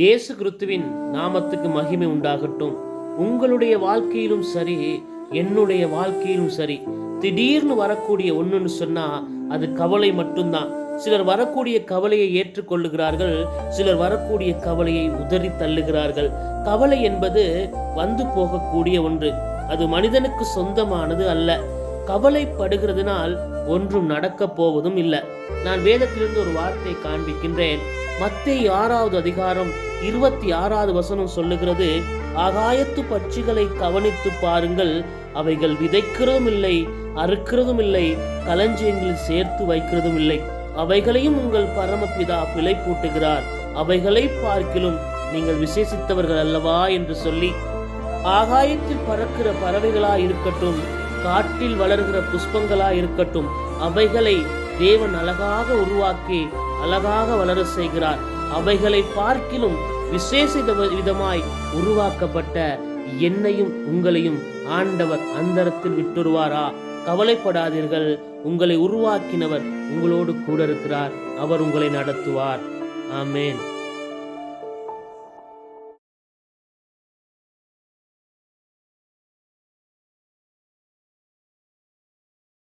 இயேசு கிறிஸ்துவின் நாமத்துக்கு மகிமை உண்டாகட்டும். உங்களுடைய வாழ்க்கையிலும் சரி, என்னுடைய வாழ்க்கையிலும் சரி, திடீர்னு வரக்கூடிய ஒண்ணுன்னு சொன்னா அது கவலை மட்டும்தான். சிலர் வரக்கூடிய கவலையை ஏற்றுக்கொள்ளுகிறார்கள், சிலர் வரக்கூடிய கவலையை உதறி தள்ளுகிறார்கள். கவலை என்பது வந்து போகக்கூடிய ஒன்று, அது மனிதனுக்கு சொந்தமானது அல்ல. கவலைப்படுகிறதுனால் ஒன்றும் நடக்க போவதும் இல்லை. நான் வேதத்திலிருந்து ஒரு வார்த்தை காண்பிக்கின்றேன். மத்தேயு 6வது அதிகாரம் 26வது வசனம் சொல்லுகிறது, ஆகாயத்து பட்சிகளை கவனித்து பாருங்கள், அவைகள் விதைக்கிறதும் இல்லை, அறுக்கிறதும் இல்லை, களஞ்சியங்களில் சேர்த்து வைக்கிறதும் இல்லை, அவைகளையும் உங்கள் பரமபிதா பிழை பூட்டுகிறார், அவைகளை பார்க்கிலும் நீங்கள் விசேஷித்தவர்கள் அல்லவா என்று சொல்லி, ஆகாயத்தில் பறக்கிற பறவைகளா இருக்கட்டும், காட்டில் வளர்கிற புஷ்பங்களா இருக்கட்டும், அவைகளை தேவன் அழகாக உருவாக்கி அழகாக வளர செய்கிறார். அவைகளை பார்க்கிலும் விசேஷித விதமாய் உருவாக்கப்பட்ட என்னையும் உங்களையும் ஆண்டவர் அந்தரத்தில் விட்டுருவாரா? கவலைப்படாதீர்கள், உங்களை உருவாக்கினவர் உங்களோடு கூட இருக்கிறார். அவர் உங்களை நடத்துவார். ஆமென்.